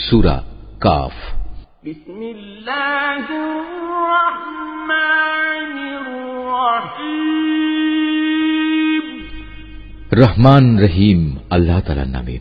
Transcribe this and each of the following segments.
সূরা কাফ। বিসমিল্লাহির রহমানির রহিম। রহমান রহিম আল্লাহ তাআলার নামে।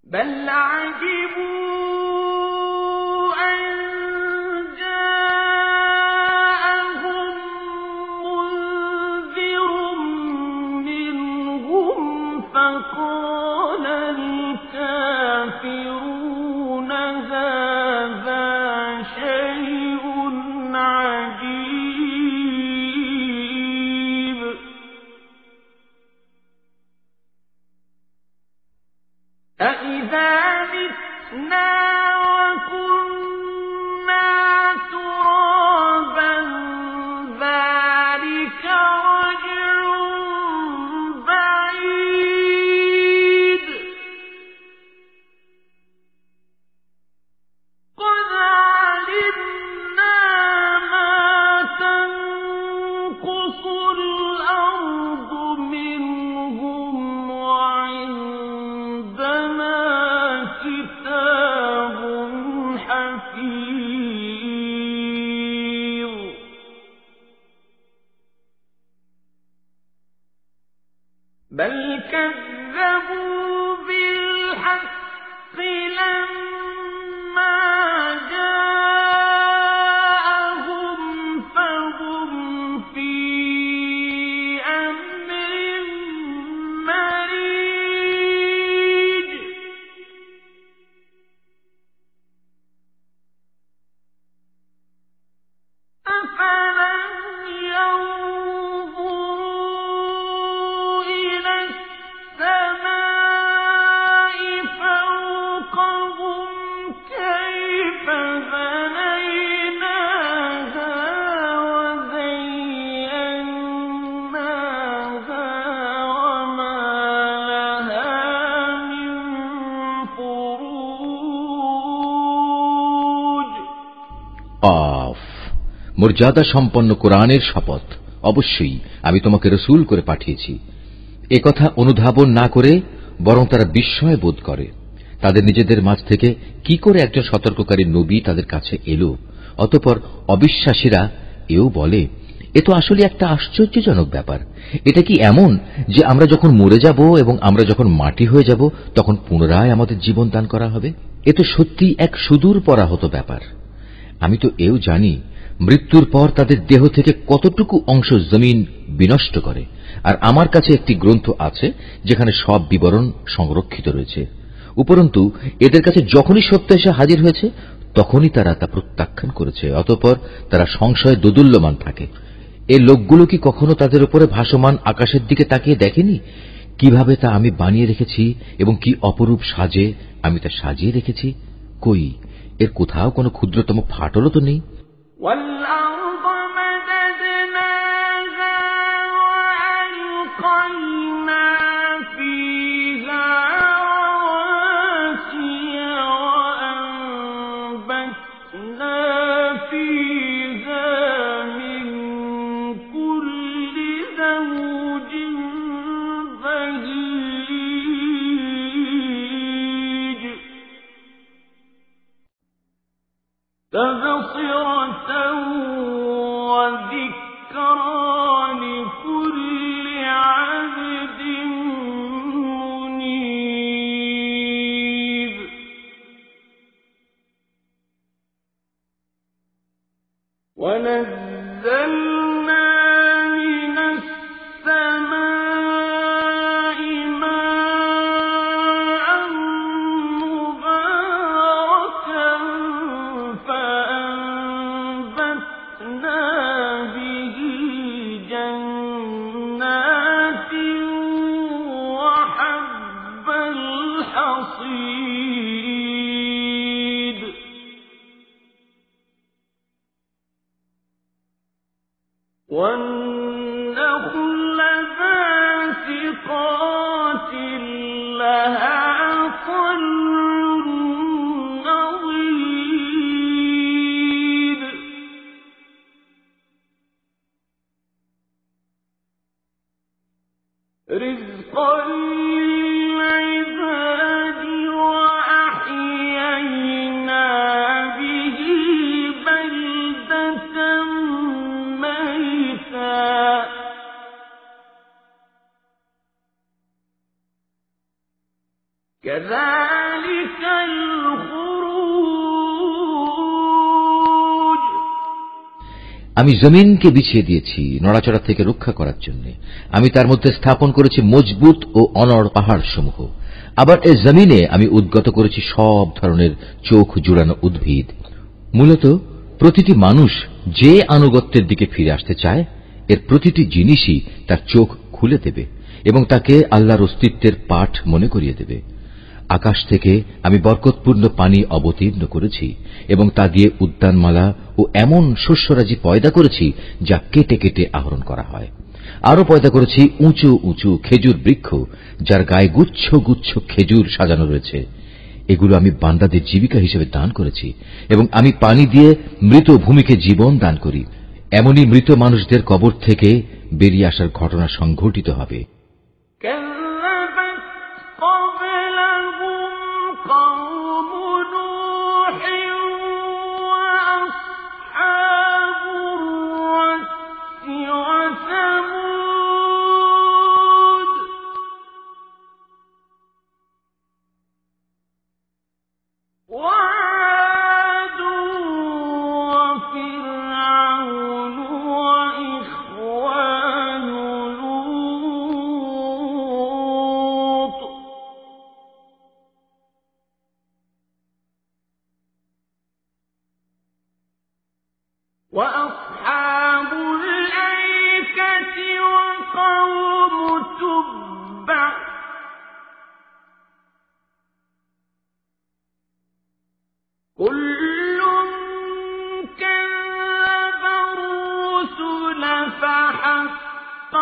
بل عجبوا أن جاءهم منذر منهم فقال الكافرون هذا شيء عجيب أإذا متنا وكنا ترابا ذلك رجع بعيد قد علمنا ما تنقص الأرض منهم وعندنا كتاب حفيظ بل كذبوا بالحق لما جاءهم فهم في أمر مريج أفلم ينظروا إلى السماء فوقهم كيف بنيناها وزيناها وما لها من فروج কাফ। মর্যাদা সম্পন্ন কোরআনের শপথ, অবশ্যই আমি তোমাকে রসূল করে পাঠিয়েছি। একথা অনুধাবন না করে বরং তারা বিস্ময় বোধ করে। তাদের নিজেদের মাঝ থেকে কি করে একজন সতর্ককারী নবী তাদের কাছে এলো। অতঃপর অবিশ্বাসীরা এও বলে, এ তো আসলে একটা আশ্চর্যজনক ব্যাপার। এটা কি এমন যে আমরা যখন মরে যাব এবং আমরা যখন মাটি হয়ে যাব তখন পুনরায় আমাদের জীবন দান করা হবে? এ তো সত্যি এক সুদূর পরাহত ব্যাপার। আমি তো এও জানি মৃত্যুর পর তাদের দেহ থেকে কতটুকু অংশ জমিন বিনষ্ট করে, আর আমার কাছে একটি গ্রন্থ আছে যেখানে সব বিবরণ সংরক্ষিত রয়েছে। উপরন্তু এদের কাছে যখনই সত্য এসে হাজির হয়েছে তখনই তারা তা প্রত্যাখ্যান করেছে। অতঃপর তারা সংশয়ে দোদুল্যমান থাকে। এই লোকগুলো কি কখনো তাদের উপরে ভাসমান আকাশের দিকে তাকিয়ে দেখেনি কিভাবে তা আমি বানিয়ে রেখেছি এবং কি অপরূপ সাজে আমি তা সাজিয়ে রেখেছি? কই, এর কোথাও কোনো ক্ষুদ্রতম ফাটলও তো নেই। والأرض مددناها وألقينا فيها رواسي وأنبتنا فيها من كل زوج بهيج تبصرة وذكرى لكل عبد منيب ونزلنا من السماء ماء مباركا فأنبتنا به والنخل باسقات لها طلع نضيد رزقا للعباد وأحيينا به بلدة ميتا كذلك الخروج আমি জমিনকে বিছিয়ে দিয়েছি নড়াচড়া থেকে রক্ষা করার জন্য। আমি তার মধ্যে স্থাপন করেছি মজবুত ও অনড় পাহাড়সমূহ। আবার এই জমিনে আমি উদ্গত করেছি সব ধরনের চোখ জুড়ানো উদ্ভিদ। মূলত প্রতিটি মানুষ যে আনুগত্যের দিকে ফিরে আসতে চায়, এর প্রতিটি জিনিসই তার চোখ খুলে দেবে এবং তাকে আল্লাহর অস্তিত্বের পাঠ মনে করিয়ে দেবে। আকাশ থেকে আমি বরকতপূর্ণ পানি অবতীর্ণ করেছি এবং তা দিয়ে উদ্যানমালা ও এমন শস্যরাজি পয়দা করেছি যা কেটে কেটে আহরণ করা হয়। আরো পয়দা করেছি উঁচু উঁচু খেজুর বৃক্ষ, যার গায়ে গুচ্ছ গুচ্ছ খেজুর সাজানো রয়েছে। এগুলো আমি বান্দাদের জীবিকা হিসেবে দান করেছি এবং আমি পানি দিয়ে মৃত ভূমিকে জীবন দান করি। এমনই মৃত মানুষদের কবর থেকে বেরিয়ে আসার ঘটনা সংঘটিত হবে। قوم نوح وأصحاب الرس وثمود وعاد وفرعون وإخوان لوط وأصحاب الأيكة وقوم تبع كل كذب الرسل فحق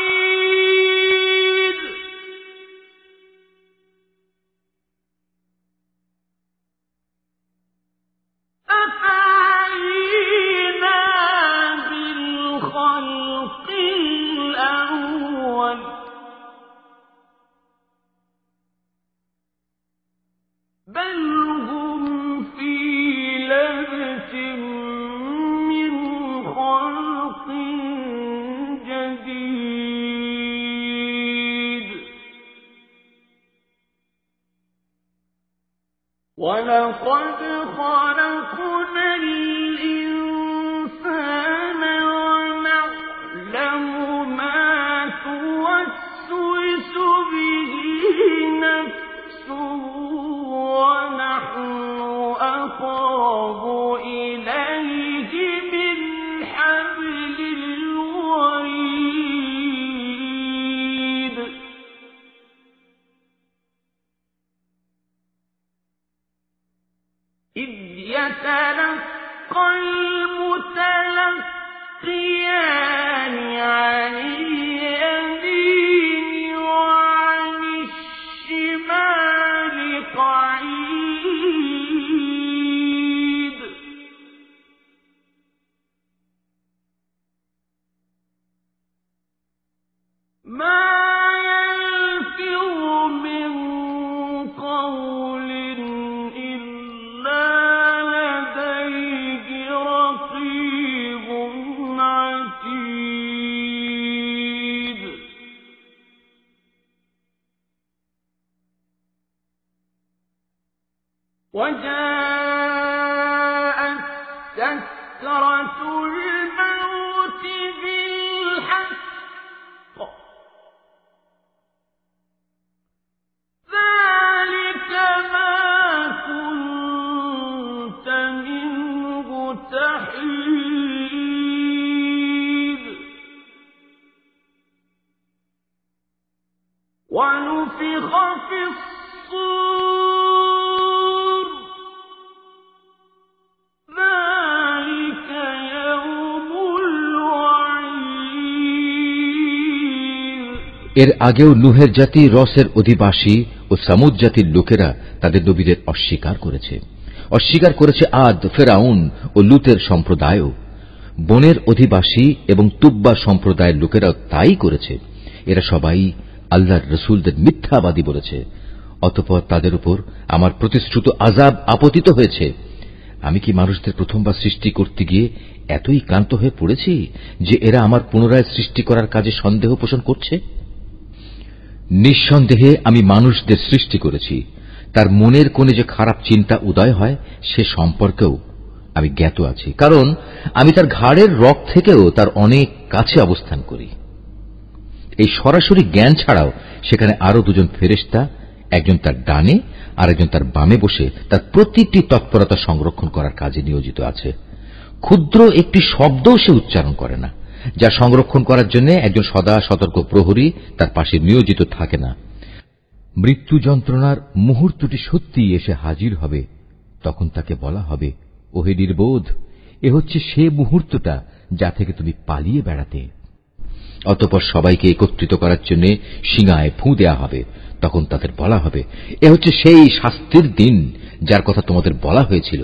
وعيد أفعينا بالخلق الأول بل هم في لبس من خلق جديد ولقد خلقنا الإنسان ونعلم ما توسوس به نفسه ونحن أقرب إليه من حبل الوريد إذ يتلقى المتلقيان عن اليمين وعن الشمال قعيد ما يلفظ من قول إلا لديه رقيب عتيد وجاءت سكرة الموت بالحق ذلك ما كنت منه تحيد ونفخ في الصور ذلك يوم الوعيد এর আগেও নুহের জাতি, রসের অধিবাসী ও সামুদ জাতির লোকেরা তাদের নবীদের অস্বীকার করেছে। অস্বীকার করেছে আদ, ফেরাউন ও লুতের সম্প্রদায়ও। বনের অধিবাসী এবং তুব্বা সম্প্রদায়ের লোকেরাও তাই করেছে। এরা সবাই আল্লাহর রসুলদের মিথ্যাবাদী বলেছে। অতঃপর তাদের উপর আমার প্রতিশ্রুত আযাব আপতিত হয়েছে। আমি কি মানুষদের প্রথমবার সৃষ্টি করতে গিয়ে এতই ক্লান্ত হয়ে পড়েছি যে এরা আমার পুনরায় সৃষ্টি করার কাজে সন্দেহ পোষণ করছে? নিঃসন্দেহে আমি মানুষদের সৃষ্টি করেছি। তার মনের কোণে যে খারাপ চিন্তা উদয় হয় সে সম্পর্কেও আমি জ্ঞাত আছি, কারণ আমি তার ঘাড়ের রগ থেকেও তার অনেক কাছে অবস্থান করি। এই সরাসরি জ্ঞান ছাড়াও সেখানে আরো দুজন ফেরেশতা, একজন তার ডানে আর একজন তার বামে বসে তার প্রতিটি তৎপরতা সংরক্ষণ করার কাজে নিয়োজিত আছে। ক্ষুদ্র একটি শব্দও সে উচ্চারণ করে না, যা সংরক্ষণ করার জন্য একজন সদা সতর্ক প্রহরী তার পাশে নিয়োজিত থাকে না। মৃত্যু যন্ত্রণার মুহূর্তটি সত্যিই এসে হাজির হবে। তখন তাকে বলা হবে, ওহে নির্বোধ, এ হচ্ছে সে মুহূর্তটা যা থেকে তুমি পালিয়ে বেড়াতে। অতঃপর সবাইকে একত্রিত করার জন্য শিঙায় ফুঁ দেয়া হবে। তখন তাদের বলা হবে, এ হচ্ছে সেই শাস্তির দিন যার কথা তোমাদের বলা হয়েছিল।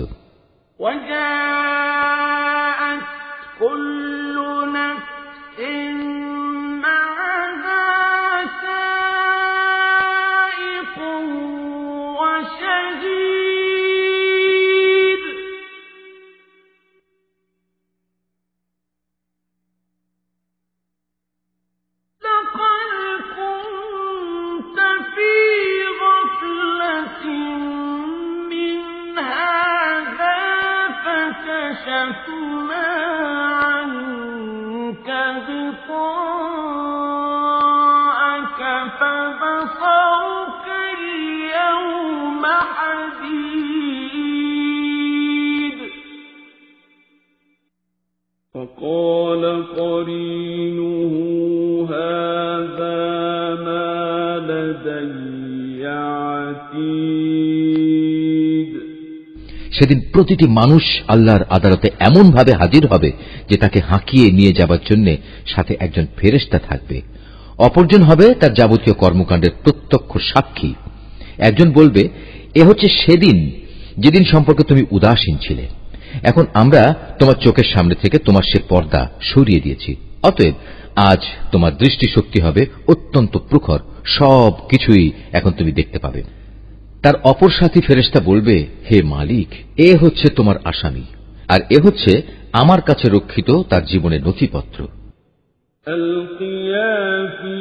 فكشفنا عنك غطاءك فبصرك اليوم حديد فقال قرينه هذا ما لدي عتيد। সেদিন প্রতিটি মানুষ আল্লাহর আদালতে এমন ভাবে হাজির হবে যে তাকে হাঁকিয়ে নিয়ে যাবার জন্য সাথে একজন ফেরেশতা থাকবে। অপরজন হবে তার যাবতীয় কর্মকাণ্ডের প্রত্যক্ষ সাক্ষী। একজন বলবে, এ হচ্ছে সেদিন যেদিন সম্পর্কে তুমি উদাসীন ছিলে। এখন আমরা তোমার চোখের সামনে থেকে তোমার সে পর্দা সরিয়ে দিয়েছি। অতএব আজ তোমার দৃষ্টিশক্তি হবে অত্যন্ত প্রখর, সব কিছুই এখন তুমি দেখতে পাবে। তার অপর সাথী ফেরেশতা বলবে, হে মালিক, এ হচ্ছে তোমার আসামি, আর এ হচ্ছে আমার কাছে রক্ষিত তার জীবনের নথিপত্র। ألقيا في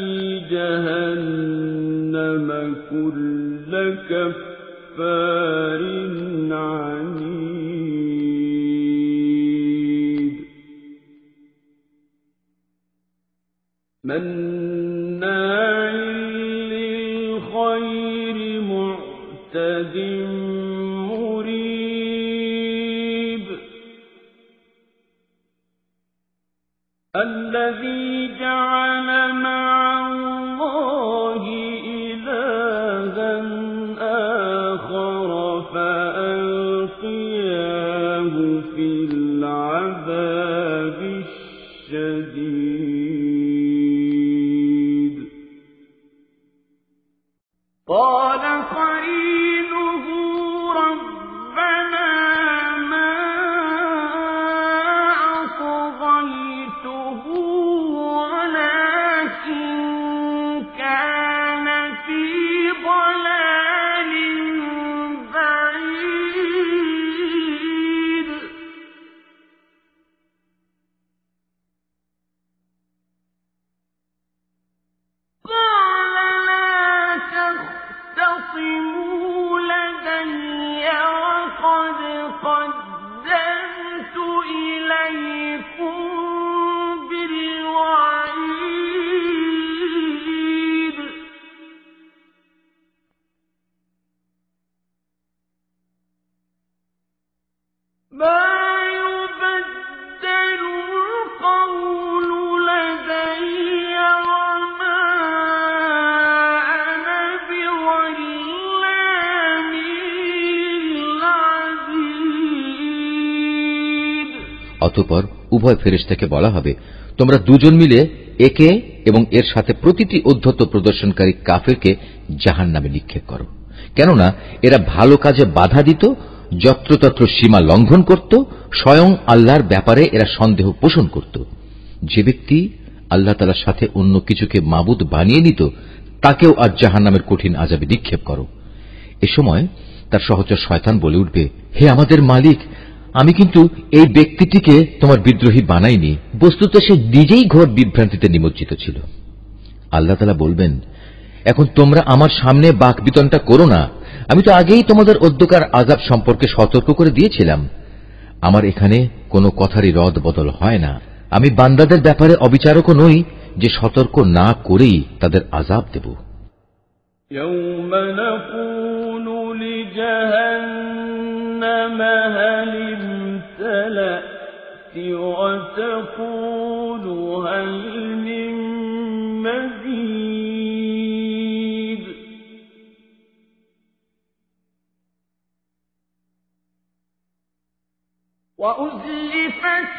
جهنم كل كفار عنيد مناع للخير معتد مريب الذي جعل مع الله إلها آخر فألقياه في العذاب الشديد قال قرينه ربنا ما أطغيته ولكن كان في ضلال بعيد قال لا تختصموا لدي وقد قدمت إليكم بالوعيد ما يبدل القول لدي وما أنا بظلام للعبيد অতঃপর উভয় ফেরেশতাকে বলা হবে, তোমরা দুজন মিলে একে এবং এর সাথে প্রতিটি অধ্যত্ত প্রদর্শনকারী কাফেরকে জাহান্নামে নিক্ষেপ করো। কেননা এরা ভালো কাজে বাধা দিত, যত্রতত্র সীমা লঙ্ঘন করত, স্বয়ং আল্লাহর ব্যাপারে এরা সন্দেহ পোষণ করত। যে ব্যক্তি আল্লাহ তাআলার সাথে অন্য কিছুকে মাবুদ বানিয়ে নিত, তাকেও আজ জাহান্নামের কঠিন আযাবে নিক্ষেপ করো। এ সময় তার সহচর শয়তান বলে উঠবে, হে আমাদের মালিক, আমি কিন্তু এই ব্যক্তিটিকে তোমার বিদ্রোহী বানাইনি। বস্তুত সে নিজেই ঘোর বিভ্রান্তিতে নিমজ্জিত ছিল। আল্লাহ তাআলা বলবেন, এখন তোমরা আমার সামনে বাকবিতণ্ডা করো না। আমি তো আগেই তোমাদের অদ্যকার আযাব সম্পর্কে সতর্ক করে দিয়েছিলাম। আমার এখানে কোনো কথারই রদ বদল হয় না। আমি বান্দাদের ব্যাপারে অবিচারকও নই যে সতর্ক না করেই তাদের আযাব দেব। يوم نقول لجهنم هل امتلأت وتقول هل من مزيد وأزلفت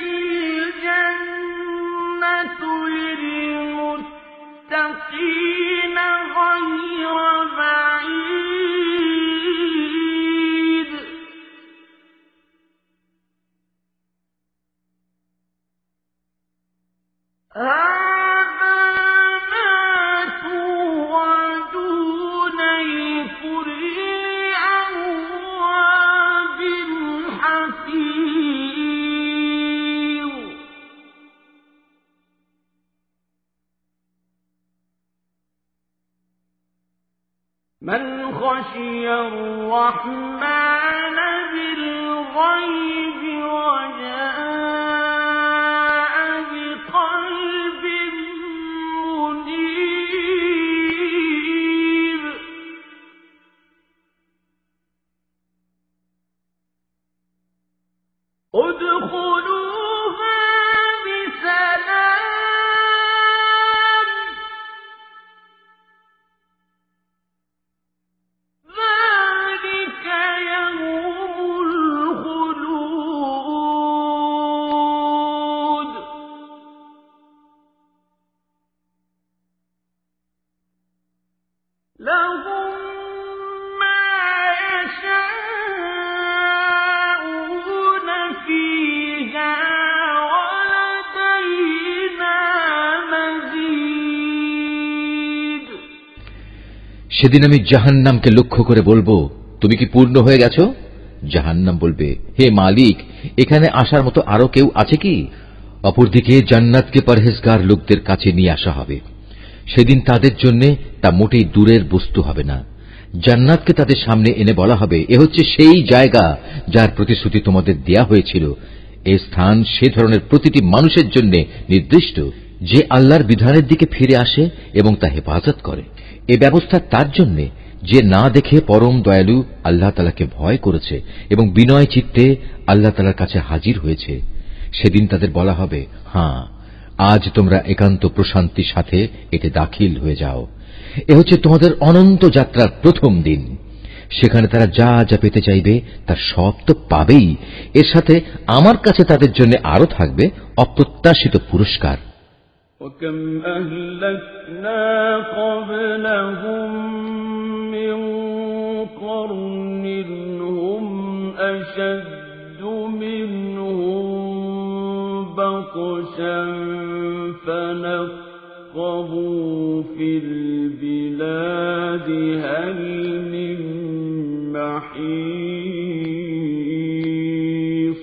الجنة للمتقين غير بعيد هذا ما توعدون لكل أواب حفيظ من خشي الرحمن بالغيب وجاء بقلب منيب ادخلوها بسلام ذلك يوم الخلود لهم ما يشاءون فيها ولدينا مزيد সেদিন আমি জাহান্নামকে লক্ষ্য করে বলবো, তুমি কি পূর্ণ হয়ে গেছো? জাহান্নাম বলবে, হে মালিক, এখানে আসার মতো আরো কেউ আছে কি? অপরদিকে জান্নাতকে পরহেজগার লোকদের কাছে নিয়ে আসা হবে। সেদিন তাদের জন্য তা মোটেই দূরের বস্তু হবে না। জান্নাতকে তাদের সামনে এনে বলা হবে, এ হচ্ছে সেই জায়গা যার প্রতিশ্রুতি তোমাদের দেয়া হয়েছিল। এই স্থান সে ধরনের প্রতিটি মানুষের জন্য নির্দিষ্ট যে আল্লাহর বিধানের দিকে ফিরে আসে এবং তা হেফাজত করে। এ ব্যবস্থা তার জন্য যে না দেখে পরম দয়ালু আল্লাহ তাআলাকে ভয় করেছে এবং বিনয় চিত্তে আল্লাহ তাআলার কাছে হাজির হয়েছে। সেদিন তাদের বলা হবে, হ্যাঁ, আজ তোমরা একান্ত প্রশান্তির সাথে এতে দাখিল হয়ে যাও। এ হচ্ছে তোমাদের অনন্ত যাত্রার প্রথম দিন। সেখানে তারা যা যা পেতে চাইবে তার সব তো পাবেই। এর সাথে আমার কাছে তাদের জন্য আরো থাকবে অপ্রত্যাশিত পুরস্কার। وكم أهلكنا قبلهم من قرن هم أشد منهم بطشا فنقبوا في البلاد هل من محيص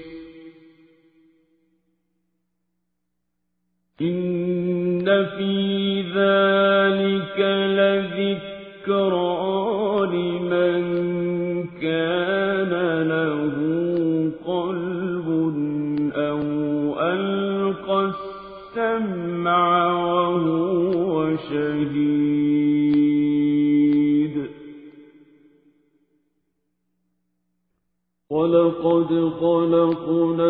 إن في ذلك لذكرى لمن كان له قلب أو ألقى السمع وهو شهيد ولقد خلقنا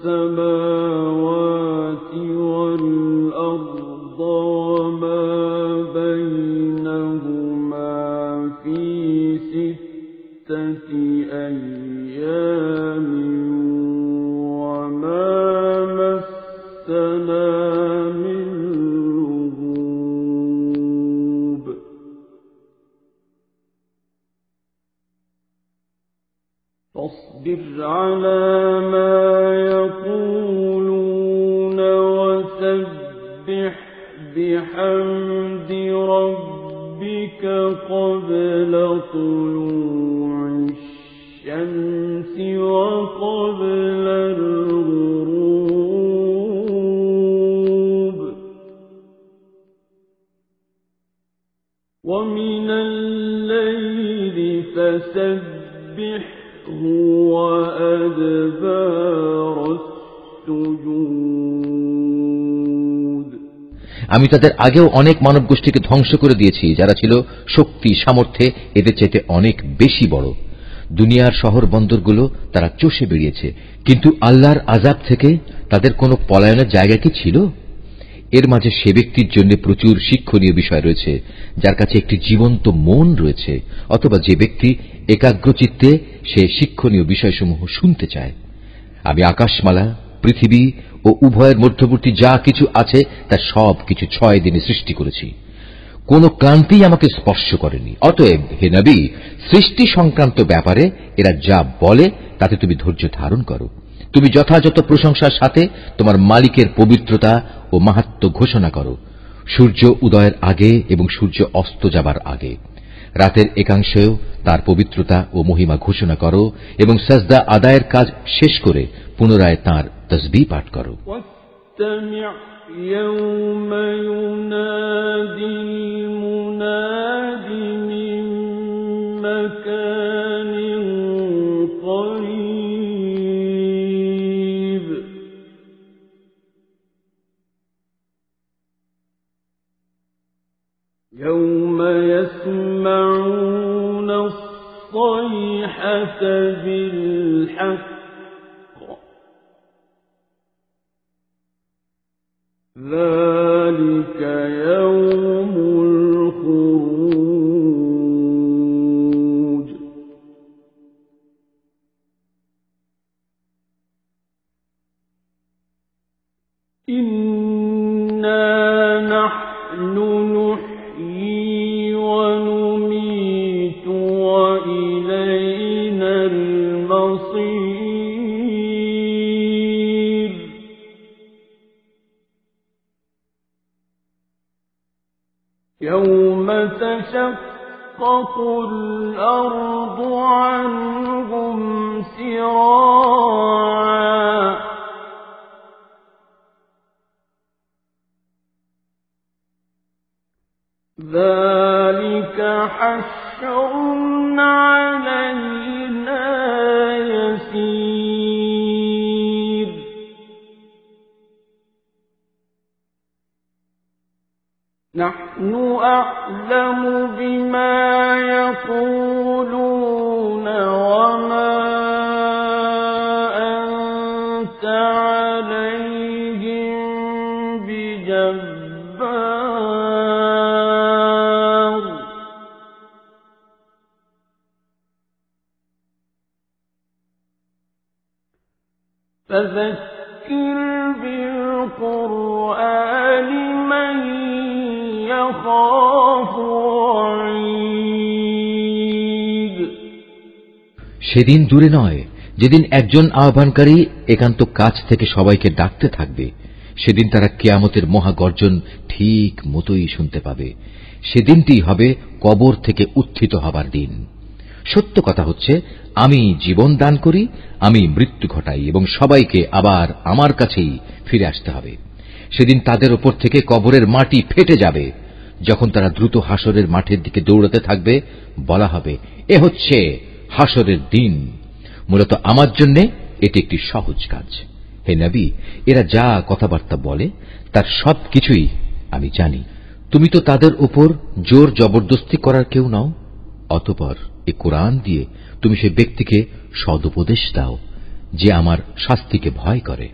السماوات والأرض وما بينهما في 6 أيام وما مسنا من لغوب واصبر على ما يقولون وسبح بحمد ربك قبل طلوع الشمس وقبل الغروب ومن الليل فسبحه وأدبار السجود আমি তাদের আগেও অনেক মানব গোষ্ঠীকে ধ্বংস করে দিয়েছি যারা ছিল শক্তি সামর্থ্যে এদের চাইতে অনেক বেশি বড়। দুনিয়ার শহর বন্দরগুলো তারা চষে বেরিয়েছে, কিন্তু আল্লাহর আযাব থেকে তাদের কোনো পলায়নের জায়গা কি ছিল? এর মাঝে সে ব্যক্তির জন্য প্রচুর শিক্ষণীয় বিষয় রয়েছে যার কাছে একটি জীবন্ত মন রয়েছে, অথবা যে ব্যক্তি একাগ্রচিত্তে সে শিক্ষণীয় বিষয়সমূহ শুনতে চায়। আমি আকাশমালা, পৃথিবী ও উভয়ের মধ্যবর্তী যা কিছু আছে তা সব কিছু 6 দিনে সৃষ্টি করেছি। কোন ক্লান্তি আমাকে স্পর্শ করেনি। অতএব হে নবী, সৃষ্টি সংক্রান্ত ব্যাপারে এরা যা বলে তাতে তুমি ধৈর্য ধারণ করো। তুমি যথাযথ প্রশংসার সাথে তোমার মালিকের পবিত্রতা ও মাহাত্ম্য ঘোষণা করো, সূর্য উদয়ের আগে এবং সূর্য অস্ত যাবার আগে। রাতের একাংশেও তার পবিত্রতা ও মহিমা ঘোষণা করো এবং সাজদা আদায়ের কাজ শেষ করে পুনরায় তাঁর তসবিহ পাঠ করো। يوم ينادي المناد من مكان قريب يوم يسمعون الصيحة بالحق ذلك يوم الخروج إنا نحن نحيي ونميت وإلينا المصير يوم تشقق الأرض عنهم سراعا ذلك حشر علينا يسير نحن أعلم بما يقولون وما أنت عليهم بجبار فذكر بالقرآن من يخاف وعيد সেদিন দূরে নয় যেদিন একজন আহ্বানকারী একান্ত কাছ থেকে সবাইকে ডাকতে থাকবে। সেদিন তারা কিয়ামতের মহাগর্জন ঠিক মতোই শুনতে পাবে। সেদিনটি হবে কবর থেকে উত্থিত হবার দিন। সত্য কথা হচ্ছে, আমি জীবন দান করি, আমি মৃত্যু ঘটাই এবং সবাইকে আবার আমার কাছেই ফিরে আসতে হবে। সেদিন তাদের ওপর থেকে কবরের মাটি ফেটে যাবে। যখন তারা দ্রুত হাসরের মাঠের দিকে দৌড়াতে থাকবে, বলা হবে, এ হচ্ছে হাসরের দিন। মূলত আমার জন্য এটি একটি সহজ কাজ। হে নবী, এরা যা কথাবার্তা বলে তার সব কিছুই আমি জানি। তুমি তো তাদের উপর জোর জবরদস্তি করার কেউ নও। অতঃপর এ কোরআন দিয়ে তুমি সে ব্যক্তিকে সদুপদেশ দাও যে আমার শাস্তিকে ভয় করে।